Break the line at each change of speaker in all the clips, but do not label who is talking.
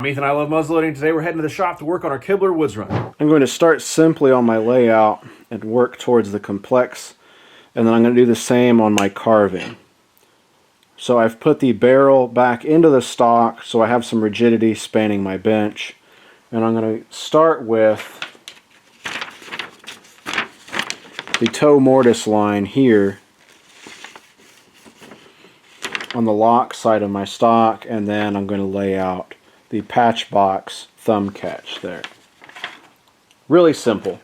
I'm Ethan, I love muzzleloading. Today we're heading to the shop to work on our Kibler Woodsrunner.
I'm going to start simply on my layout and work towards the complex, and then I'm going to do the same on my carving. So I've put the barrel back into the stock so I have some rigidity spanning my bench, and I'm going to start with the toe mortise line here on the lock side of my stock, and then I'm going to lay out the patch box thumb catch there. Really simple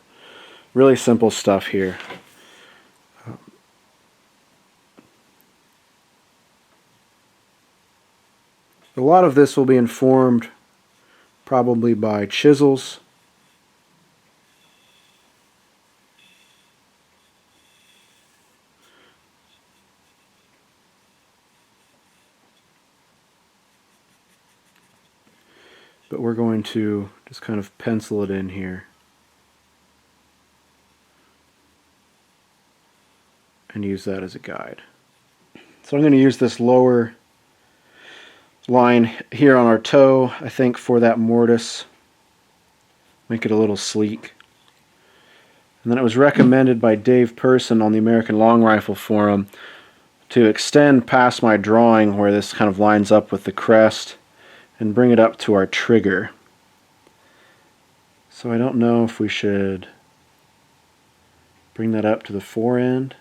stuff here. A lot of this will be informed probably by chisels. But we're going to just kind of pencil it in here and use that as a guide. So I'm going to use this lower line here on our toe, I think, for that mortise. Make it a little sleek. And then it was recommended by Dave Person on the American Long Rifle Forum to extend past my drawing where this kind of lines up with the crest and bring it up to our trigger. So I don't know if we should bring that up to the fore end,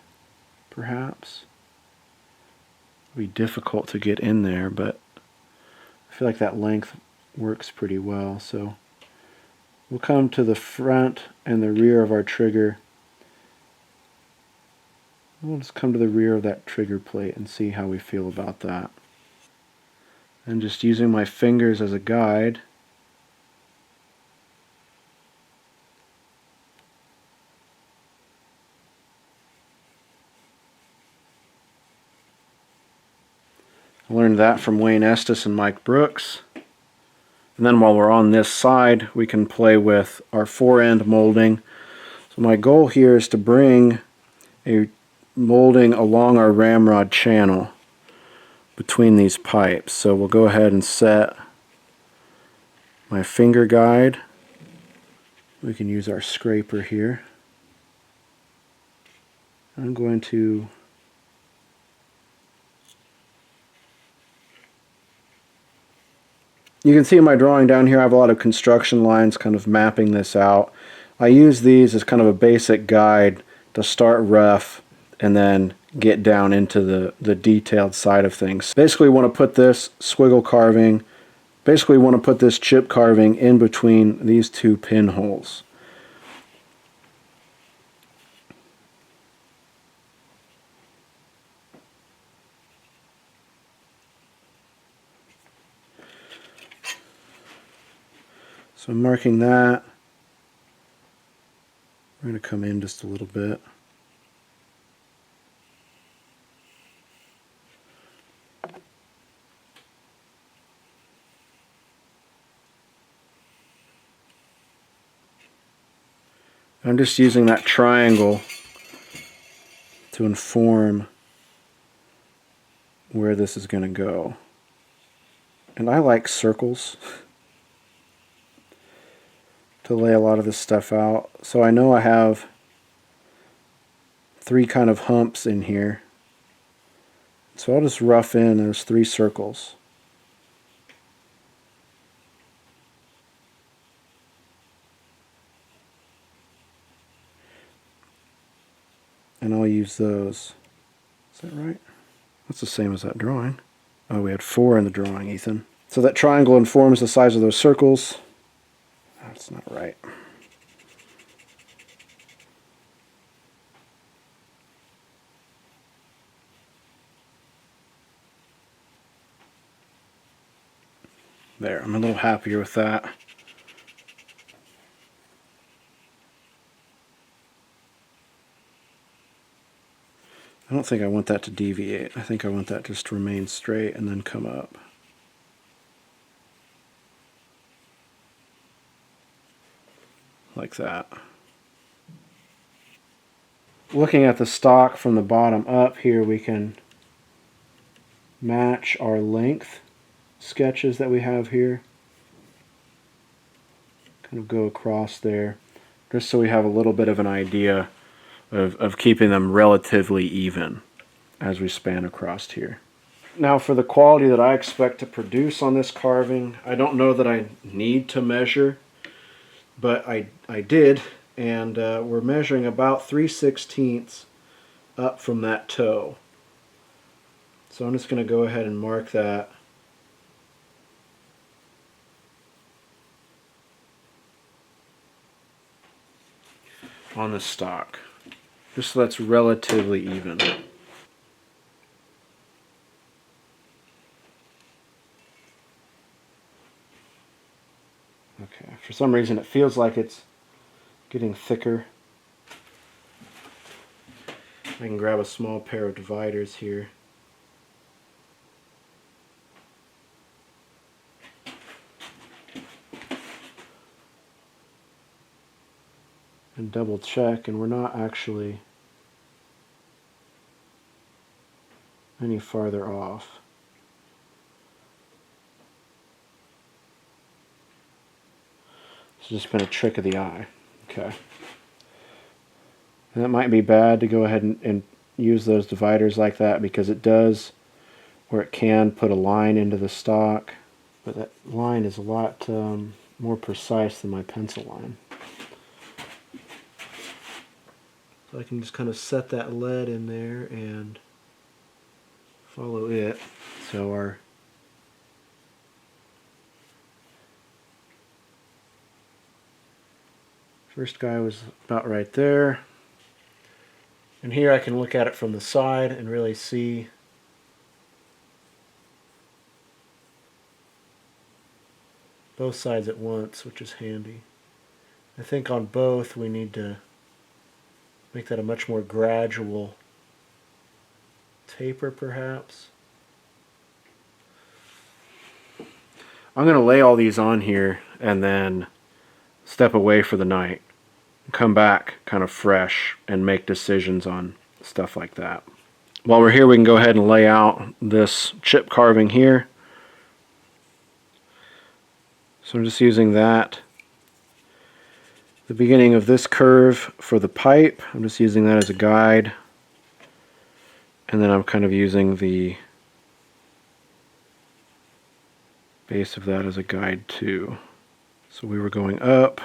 perhaps. It'll be difficult to get in there, but I feel like that length works pretty well. So we'll come to the front and the rear of our trigger. We'll just come to the rear of that trigger plate and see how we feel about that. And just using my fingers as a guide, I learned that from Wayne Estes and Mike Brooks. And then while we're on this side, we can play with our fore end molding. So my goal here is to bring a molding along our ramrod channel between these pipes. So we'll go ahead and set my finger guide. We can use our scraper here. I'm going to you can see in my drawing down here I have a lot of construction lines kind of mapping this out. I use these as kind of a basic guide to start rough and then get down into the detailed side of things. Basically want to put this squiggle carving, basically want to put this chip carving in between these two pinholes. So I'm marking that. We're going to come in just a little bit. I'm just using that triangle to inform where this is going to go. And I like circles to lay a lot of this stuff out. So I know I have 3 kind of humps in here. So I'll just rough in those 3 circles. And I'll use those. Is that right? That's the same as that drawing. Oh, we had 4 in the drawing, Ethan. So that triangle informs the size of those circles. That's not right. There, I'm a little happier with that. I don't think I want that to deviate. I think I want that just to remain straight and then come up. Like that. Looking at the stock from the bottom up here, we can match our length sketches that we have here. kind of go across there, just so we have a little bit of an idea of keeping them relatively even as we span across here. Now for the quality that I expect to produce on this carving, I don't know that I need to measure, but I did, and we're measuring about 3/16 up from that toe. So I'm just going to go ahead and mark that. On the stock, just so that's relatively even. Okay, for some reason it feels like it's getting thicker. I can grab a small pair of dividers here. And double check, and we're not actually any farther off. It's just been a trick of the eye. Okay. And that might be bad to go ahead and use those dividers like that, because it does, or it can put a line into the stock, but that line is a lot more precise than my pencil line. So I can just kind of set that lead in there and follow it. So our first guy was about right there. And here I can look at it from the side and really see both sides at once, which is handy. I think on both we need to make that a much more gradual taper, perhaps. I'm going to lay all these on here and then step away for the night. Come back kind of fresh and make decisions on stuff like that. While we're here, we can go ahead and lay out this chip carving here. So I'm just using that. The beginning of this curve for the pipe, I'm just using that as a guide. And then I'm kind of using the base of that as a guide too. So we were going up.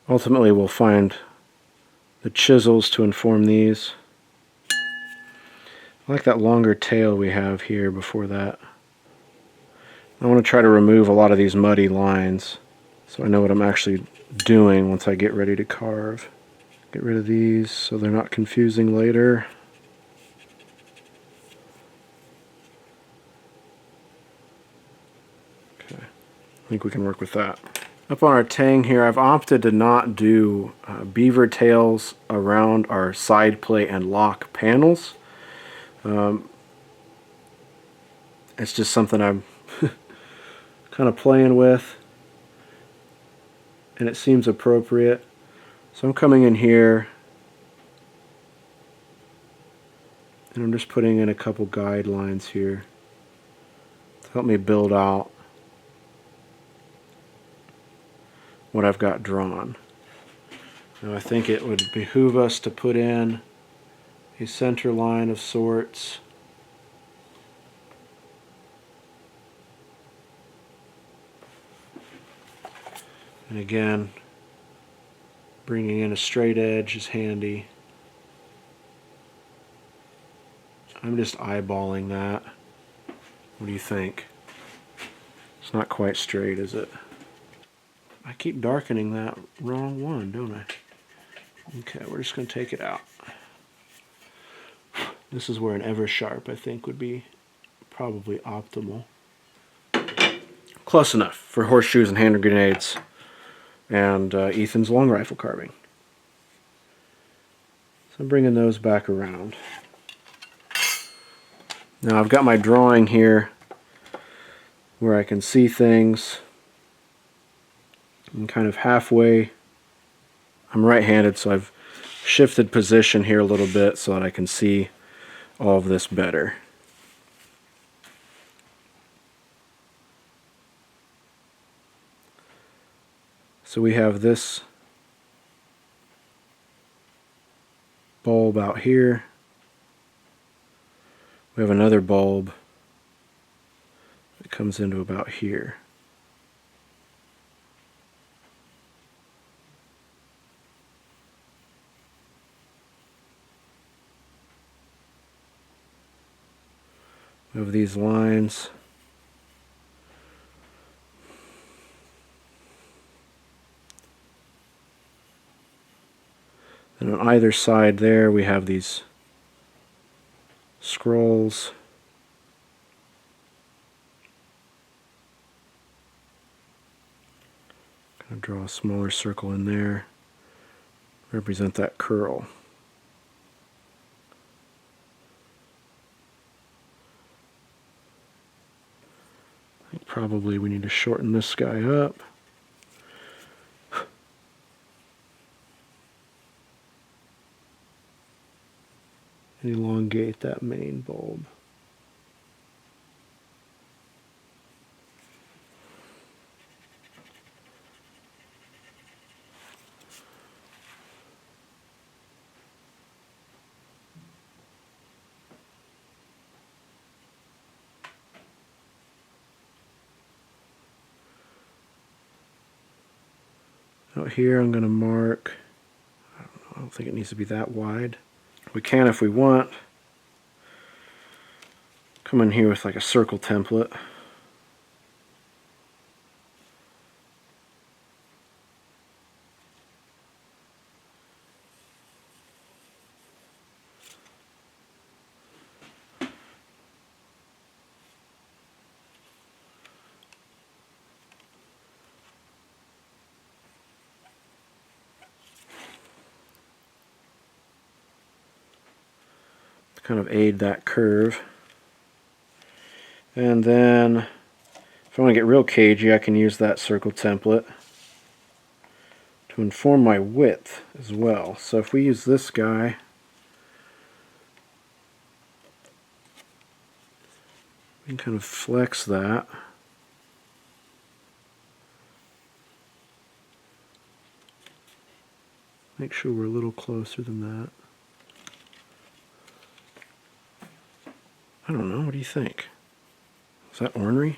Ultimately, we'll find the chisels to inform these. I like that longer tail we have here before that. I want to try to remove a lot of these muddy lines so I know what I'm actually doing once I get ready to carve. Get rid of these so they're not confusing later. Okay, I think we can work with that. Up on our tang here, I've opted to not do beaver tails around our side plate and lock panels. It's just something I'm kind of playing with, and it seems appropriate. So I'm coming in here, and I'm just putting in a couple guidelines here to help me build out what I've got drawn. Now I think it would behoove us to put in a center line of sorts. And again, bringing in a straight edge is handy. I'm just eyeballing that. What do you think? It's not quite straight, is it? I keep darkening that wrong one, don't I? Okay, we're just going to take it out. This is where an Eversharp, I think, would be probably optimal. Close enough for horseshoes and hand grenades and Ethan's long rifle carving. So I'm bringing those back around. Now I've got my drawing here where I can see things. I'm kind of halfway I'm right-handed, so I've shifted position here a little bit so that I can see all of this better. So we have this bulb out here. We have another bulb that comes into about here. We have these lines. And on either side there we have these scrolls. Gonna draw a smaller circle in there. Represent that curl. I think probably we need to shorten this guy up. And elongate that main bulb. Out here I'm going to mark, I don't think it needs to be that wide. We can if we want. Come in here with like a circle template. Kind of aid that curve. And then if I want to get real cagey, I can use that circle template to inform my width as well. So if we use this guy, we can kind of flex that. Make sure we're a little closer than that. I don't know, what do you think? Is that ornery?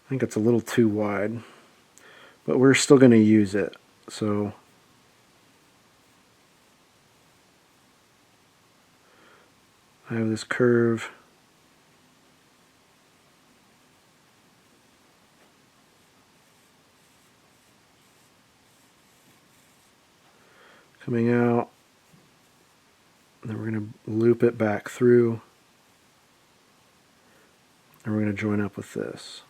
I think it's a little too wide, but we're still going to use it. So I have this curve. Coming out, and then we're going to loop it back through. And we're going to join up with this.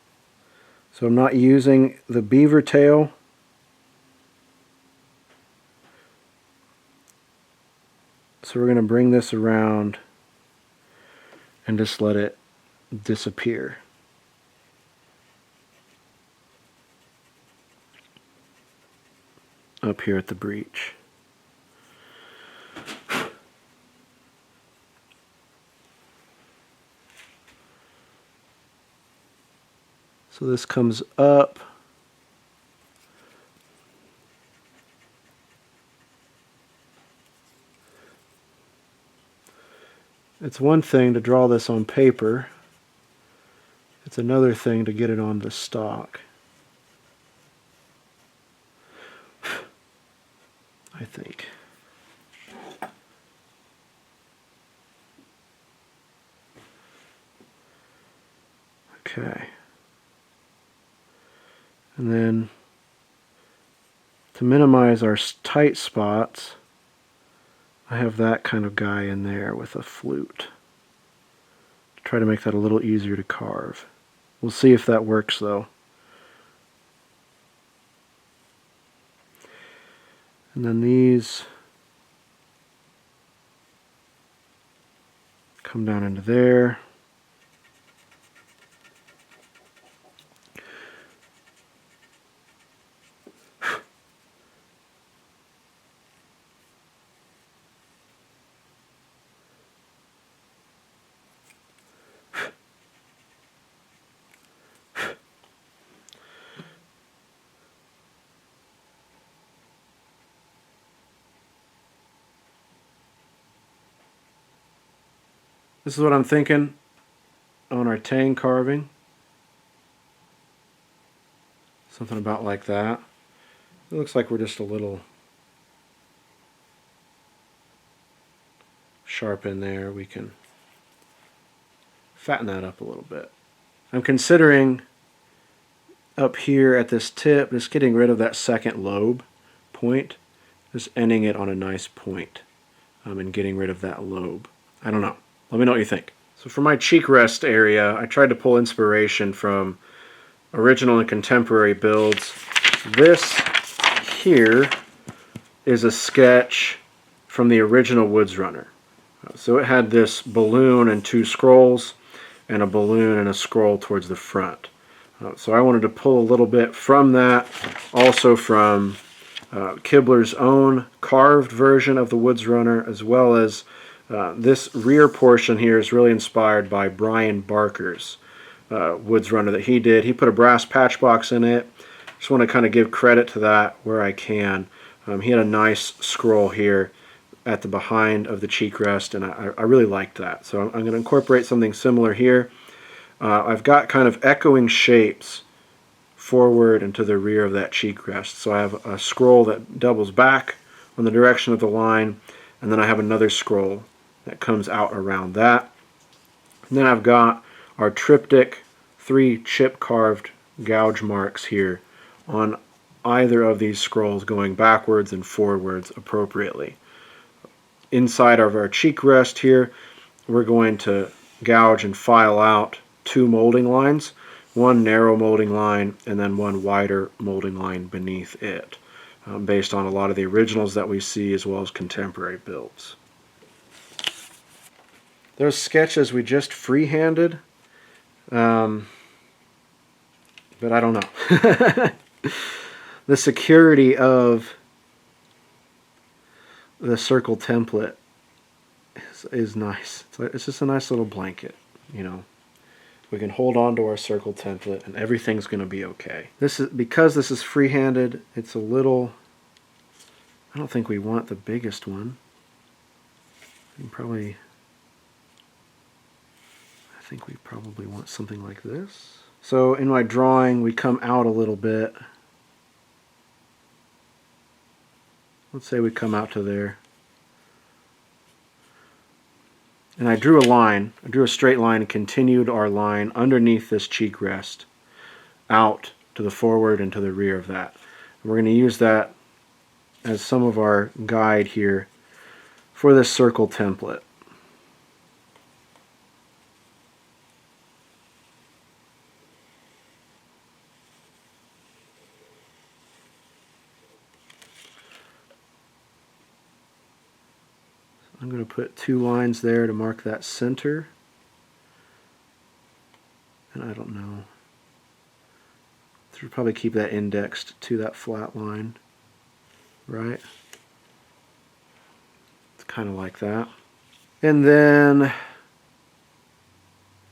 So I'm not using the beaver tail. So we're going to bring this around and just let it disappear. Up here at the breech. So this comes up. It's one thing to draw this on paper. It's another thing to get it on the stock. I think. Okay. And then to minimize our tight spots, I have that kind of guy in there with a flute. Try to make that a little easier to carve. We'll see if that works though. And then these come down into there. This is what I'm thinking on our tang carving. Something about like that. It looks like we're just a little sharp in there. We can fatten that up a little bit. I'm considering up here at this tip, just getting rid of that second lobe point, just ending it on a nice point, and getting rid of that lobe. I don't know. Let me know what you think. So for my cheek rest area, I tried to pull inspiration from original and contemporary builds. This here is a sketch from the original Woodsrunner. So it had this balloon and two scrolls, and a balloon and a scroll towards the front. So I wanted to pull a little bit from that, also from Kibler's own carved version of the Woodsrunner, as well as this rear portion here is really inspired by Brian Barker's Woodsrunner that he did. He put a brass patch box in it. Just want to kind of give credit to that where I can. He had a nice scroll here at the behind of the cheek rest, and I really liked that. So I'm going to incorporate something similar here. I've got kind of echoing shapes forward and to the rear of that cheek rest. So I have a scroll that doubles back on the direction of the line, and then I have another scroll that comes out around that. And then I've got our triptych 3 chip carved gouge marks here on either of these scrolls, going backwards and forwards appropriately. Inside of our cheek rest here, we're going to gouge and file out 2 molding lines, one narrow molding line and then one wider molding line beneath it, based on a lot of the originals that we see as well as contemporary builds. Those sketches we just freehanded, but I don't know. The security of the circle template is nice. It's just a nice little blanket, you know. We can hold on to our circle template and everything's going to be okay. This is because this is freehanded, it's a little, I don't think we want the biggest one. I think we probably want something like this. So in my drawing we come out a little bit. Let's say we come out to there. And I drew a line, I drew a straight line and continued our line underneath this cheek rest out to the forward and to the rear of that. And we're going to use that as some of our guide here for this circle template. I'm going to put 2 lines there to mark that center. And I don't know. Should probably keep that indexed to that flat line, right? It's kind of like that. And then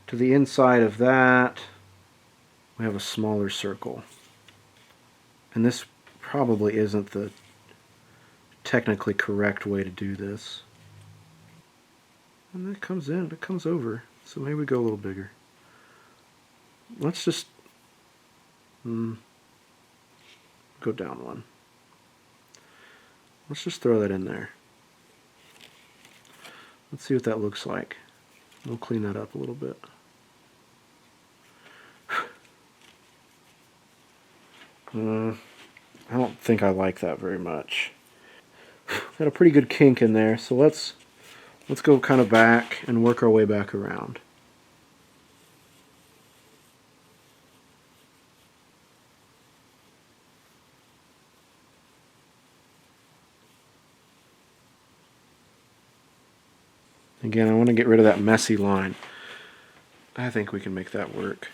to the inside of that, we have a smaller circle. And this probably isn't the technically correct way to do this. And it comes in, it comes over, so maybe we go a little bigger. Let's just go down one. Let's just throw that in there. Let's see what that looks like. We'll clean that up a little bit. I don't think I like that very much. Got a pretty good kink in there, so let's go kind of back and work our way back around. Again, I want to get rid of that messy line. I think we can make that work.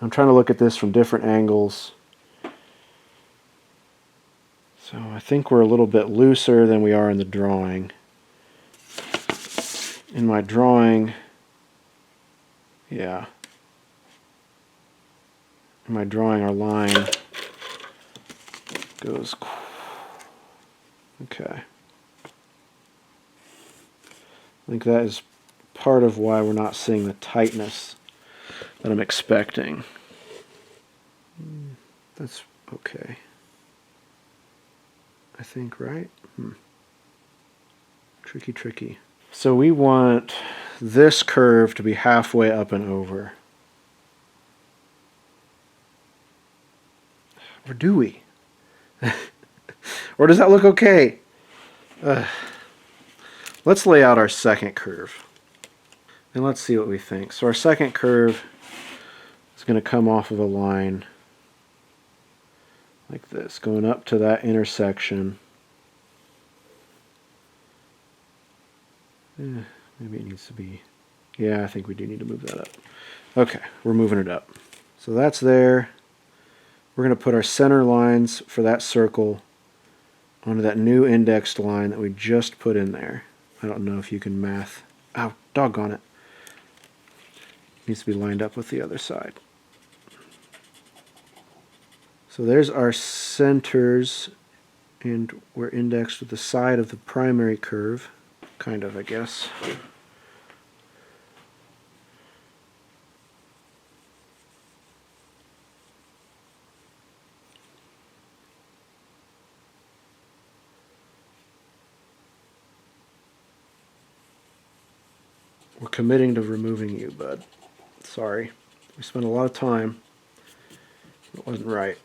I'm trying to look at this from different angles. So I think we're a little bit looser than we are in the drawing. In my drawing, yeah. In my drawing, our line goes, okay. think that is part of why we're not seeing the tightness that I'm expecting. That's okay, I think, right? Tricky. So we want this curve to be halfway up and over. Or do we? Or does that look okay? Let's lay out our second curve. And let's see what we think. So our second curve is going to come off of a line like this, going up to that intersection. Maybe it needs to be... Yeah, I think we do need to move that up. Okay, we're moving it up. So that's there. We're going to put our center lines for that circle onto that new indexed line that we just put in there. I don't know if you can math. Ow, doggone it. Needs to be lined up with the other side. So there's our centers, and we're indexed with the side of the primary curve. Kind of, I guess. We're committing to removing you, bud. Sorry. We spent a lot of time. It wasn't right.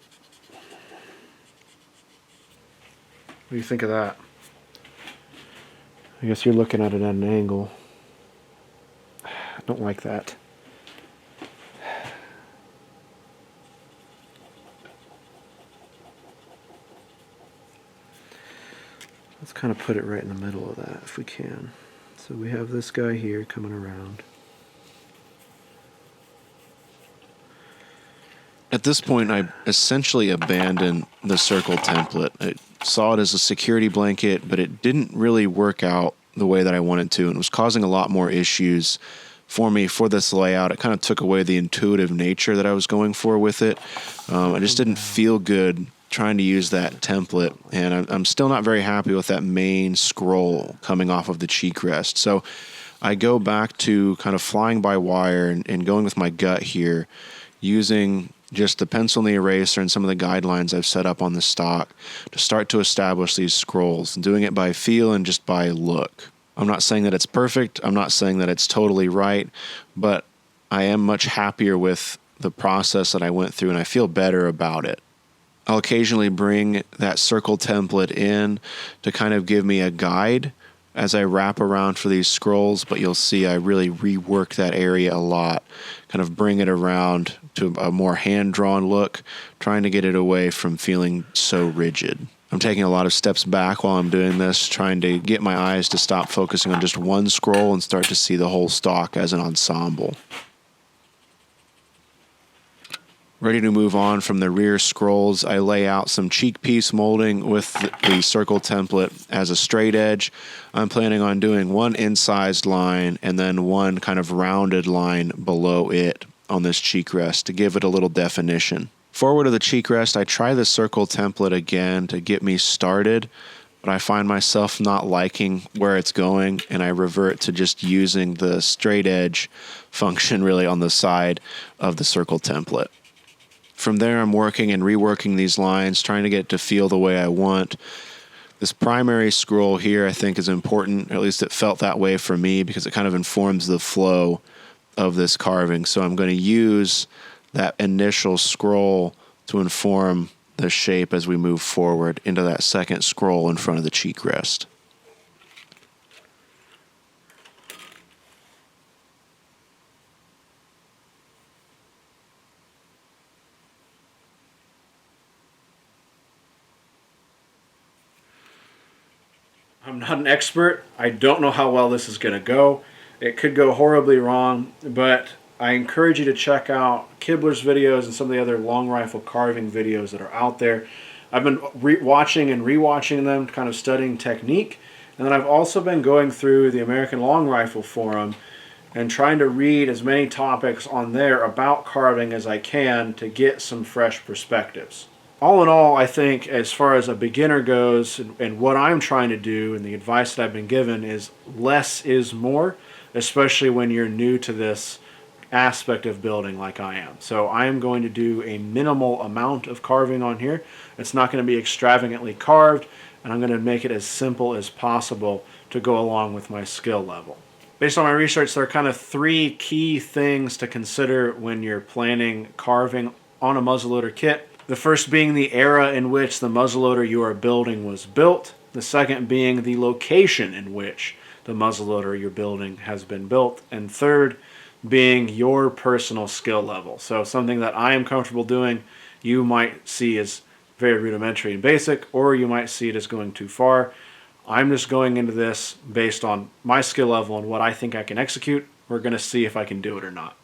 What do you think of that? I guess you're looking at it at an angle. I don't like that. Let's kind of put it right in the middle of that if we can. So we have this guy here coming around.
At this point, I essentially abandoned the circle template. I saw it as a security blanket, but it didn't really work out the way that I wanted to, and it was causing a lot more issues for me for this layout. It kind of took away the intuitive nature that I was going for with it. I just didn't feel good trying to use that template, and I'm still not very happy with that main scroll coming off of the cheek rest. So I go back to kind of flying by wire and going with my gut here, using just the pencil and the eraser and some of the guidelines I've set up on the stock to start to establish these scrolls, doing it by feel and just by look. I'm not saying that it's perfect. I'm not saying that it's totally right, but I am much happier with the process that I went through, and I feel better about it. I'll occasionally bring that circle template in to kind of give me a guide as I wrap around for these scrolls, but you'll see I really rework that area a lot, kind of bring it around to a more hand-drawn look, trying to get it away from feeling so rigid. I'm taking a lot of steps back while I'm doing this, trying to get my eyes to stop focusing on just one scroll and start to see the whole stock as an ensemble. Ready to move on from the rear scrolls, I lay out some cheek piece molding with the circle template as a straight edge. I'm planning on doing one incised line and then one kind of rounded line below it on this cheek rest to give it a little definition. Forward of the cheek rest, I try the circle template again to get me started, but I find myself not liking where it's going, and I revert to just using the straight edge function really on the side of the circle template. From there, I'm working and reworking these lines, trying to get it to feel the way I want. This primary scroll here I think is important, or at least it felt that way for me, because it kind of informs the flow of this carving. So I'm going to use that initial scroll to inform the shape as we move forward into that second scroll in front of the cheek rest.
I'm not an expert. I don't know how well this is going to go. It could go horribly wrong, but I encourage you to check out Kibler's videos and some of the other long rifle carving videos that are out there. I've been watching and rewatching them, kind of studying technique, and then I've also been going through the American Long Rifle Forum and trying to read as many topics on there about carving as I can to get some fresh perspectives. all in all, I think as far as a beginner goes and what I'm trying to do and the advice that I've been given is less is more, especially when you're new to this aspect of building like I am. So I am going to do a minimal amount of carving on here. It's not going to be extravagantly carved, and I'm going to make it as simple as possible to go along with my skill level. Based on my research, there are kind of 3 key things to consider when you're planning carving on a muzzleloader kit. The first being the era in which the muzzleloader you are building was built. The second being the location in which the muzzleloader you're building has been built. And third being your personal skill level. So something that I am comfortable doing, you might see as very rudimentary and basic, or you might see it as going too far. I'm just going into this based on my skill level and what I think I can execute. We're going to see if I can do it or not.